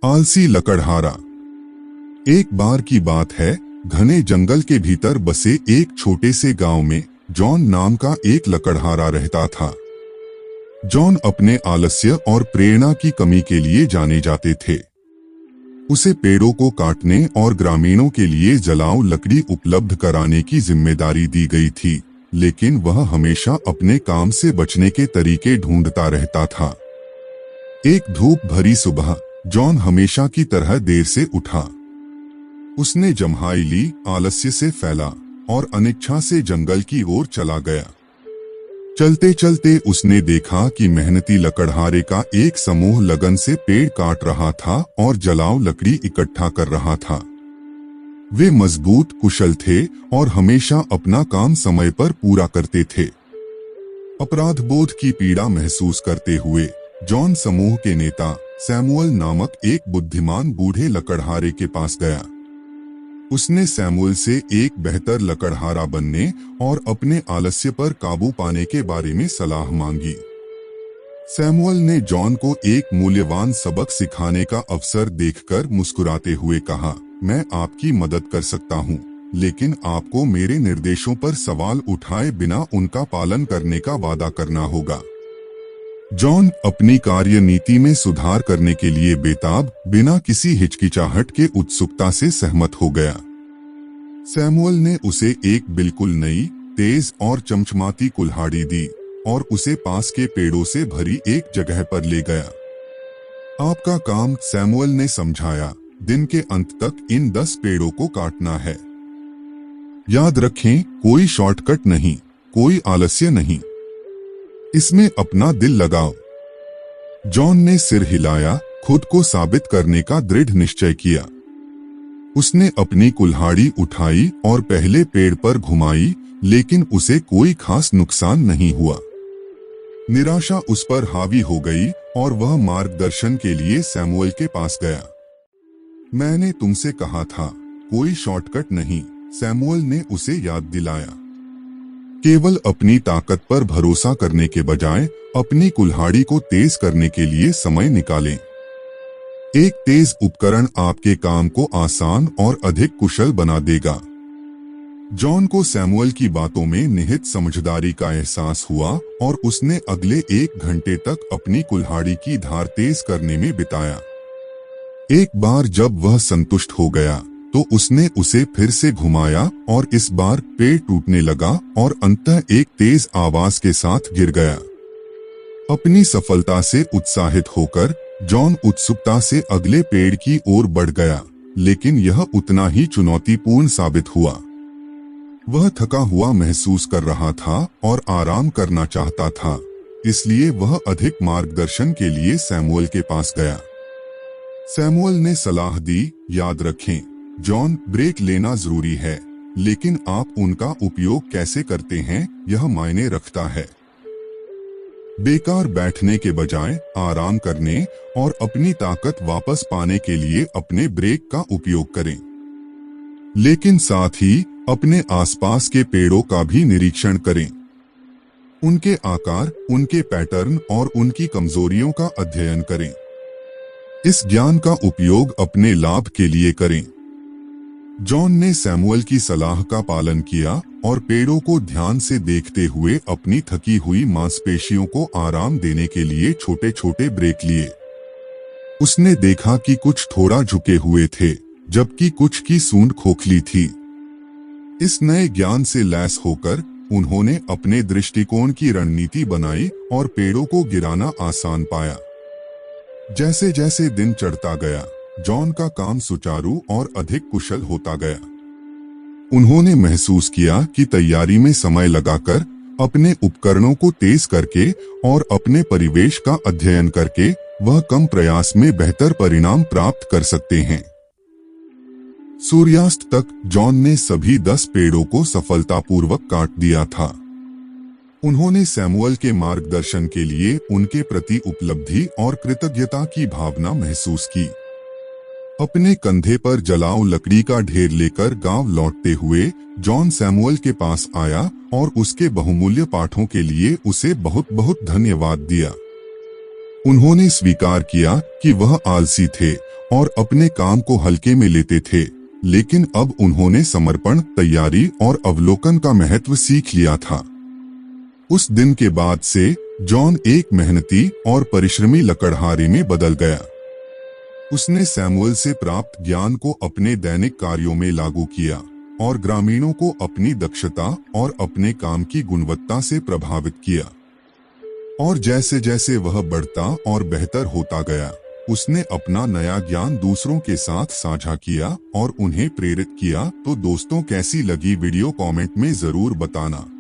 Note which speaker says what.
Speaker 1: आलसी लकड़हारा। एक बार की बात है, घने जंगल के भीतर बसे एक छोटे से गांव में जॉन नाम का एक लकड़हारा रहता था। जॉन अपने आलस्य और प्रेरणा की कमी के लिए जाने जाते थे। उसे पेड़ों को काटने और ग्रामीणों के लिए जलाऊ लकड़ी उपलब्ध कराने की जिम्मेदारी दी गई थी, लेकिन वह हमेशा अपने काम से बचने के तरीके ढूंढता रहता था। एक धूप भरी सुबह जॉन हमेशा की तरह देर से उठा। उसने जम्हाई ली, आलस्य से फैला और अनिच्छा से जंगल की ओर चला गया। चलते चलते उसने देखा कि मेहनती लकड़हारे का एक समूह लगन से पेड़ काट रहा था और जलाऊ लकड़ी इकट्ठा कर रहा था। वे मजबूत, कुशल थे और हमेशा अपना काम समय पर पूरा करते थे। अपराधबोध की पीड़ा महसूस करते हुए जॉन समूह के नेता सैमुअल नामक एक बुद्धिमान बूढ़े लकड़हारे के पास गया। उसने सैमुअल से एक बेहतर लकड़हारा बनने और अपने आलस्य पर काबू पाने के बारे में सलाह मांगी। सैमुअल ने जॉन को एक मूल्यवान सबक सिखाने का अवसर देखकर मुस्कुराते हुए कहा, मैं आपकी मदद कर सकता हूँ, लेकिन आपको मेरे निर्देशों पर सवाल उठाए बिना उनका पालन करने का वादा करना होगा। जॉन अपनी कार्यनीति में सुधार करने के लिए बेताब, बिना किसी हिचकिचाहट के उत्सुकता से सहमत हो गया। सैमुअल ने उसे एक बिल्कुल नई, तेज और चमचमाती कुल्हाड़ी दी और उसे पास के पेड़ों से भरी एक जगह पर ले गया। आपका काम, सैमुअल ने समझाया, दिन के अंत तक इन 10 पेड़ों को काटना है। याद रखें, कोई शॉर्टकट नहीं, कोई आलस्य नहीं, इसमें अपना दिल लगाओ। जॉन ने सिर हिलाया, खुद को साबित करने का दृढ़ निश्चय किया। उसने अपनी कुल्हाड़ी उठाई और पहले पेड़ पर घुमाई, लेकिन उसे कोई खास नुकसान नहीं हुआ। निराशा उस पर हावी हो गई और वह मार्गदर्शन के लिए सैमुअल के पास गया। मैंने तुमसे कहा था, कोई शॉर्टकट नहीं, सैमुअल ने उसे याद दिलाया। केवल अपनी ताकत पर भरोसा करने के बजाय अपनी कुल्हाड़ी को तेज करने के लिए समय निकालें। एक तेज उपकरण आपके काम को आसान और अधिक कुशल बना देगा। जॉन को सैमुअल की बातों में निहित समझदारी का एहसास हुआ और उसने अगले 1 घंटे तक अपनी कुल्हाड़ी की धार तेज करने में बिताया। एक बार जब वह संतुष्ट हो गया तो उसने उसे फिर से घुमाया और इस बार पेड़ टूटने लगा और अंततः एक तेज आवाज के साथ गिर गया। अपनी सफलता से उत्साहित होकर जॉन उत्सुकता से अगले पेड़ की ओर बढ़ गया, लेकिन यह उतना ही चुनौतीपूर्ण साबित हुआ। वह थका हुआ महसूस कर रहा था और आराम करना चाहता था, इसलिए वह अधिक मार्गदर्शन के लिए सैमुअल के पास गया। सैमुअल ने सलाह दी, याद रखें जॉन, ब्रेक लेना जरूरी है, लेकिन आप उनका उपयोग कैसे करते हैं यह मायने रखता है। बेकार बैठने के बजाय आराम करने और अपनी ताकत वापस पाने के लिए अपने ब्रेक का उपयोग करें। लेकिन साथ ही अपने आसपास के पेड़ों का भी निरीक्षण करें। उनके आकार, उनके पैटर्न और उनकी कमजोरियों का अध्ययन करें। इस ज्ञान का उपयोग अपने लाभ के लिए करें। जॉन ने सैमुअल की सलाह का पालन किया और पेड़ों को ध्यान से देखते हुए अपनी थकी हुई मांसपेशियों को आराम देने के लिए छोटे छोटे ब्रेक लिए। उसने देखा कि कुछ थोड़ा झुके हुए थे, जबकि कुछ की सूंड खोखली थी। इस नए ज्ञान से लैस होकर उन्होंने अपने दृष्टिकोण की रणनीति बनाई और पेड़ों को गिराना आसान पाया। जैसे जैसे दिन चढ़ता गया, जॉन का काम सुचारू और अधिक कुशल होता गया। उन्होंने महसूस किया कि तैयारी में समय लगाकर, अपने उपकरणों को तेज करके और अपने परिवेश का अध्ययन करके वह कम प्रयास में बेहतर परिणाम प्राप्त कर सकते हैं। सूर्यास्त तक जॉन ने सभी 10 पेड़ों को सफलतापूर्वक काट दिया था। उन्होंने सैमुअल के मार्गदर्शन के लिए उनके प्रति उपलब्धि और कृतज्ञता की भावना महसूस की। अपने कंधे पर जलाऊ लकड़ी का ढेर लेकर गांव लौटते हुए जॉन सैमुअल के पास आया और उसके बहुमूल्य पाठों के लिए उसे बहुत बहुत धन्यवाद दिया। उन्होंने स्वीकार किया कि वह आलसी थे और अपने काम को हल्के में लेते थे, लेकिन अब उन्होंने समर्पण, तैयारी और अवलोकन का महत्व सीख लिया था। उस दिन के बाद से जॉन एक मेहनती और परिश्रमी लकड़हारे में बदल गया। उसने सैमुअल से प्राप्त ज्ञान को अपने दैनिक कार्यों में लागू किया और ग्रामीणों को अपनी दक्षता और अपने काम की गुणवत्ता से प्रभावित किया। और जैसे जैसे वह बढ़ता और बेहतर होता गया, उसने अपना नया ज्ञान दूसरों के साथ साझा किया और उन्हें प्रेरित किया। तो दोस्तों, कैसी लगी वीडियो कमेंट में जरूर बताना।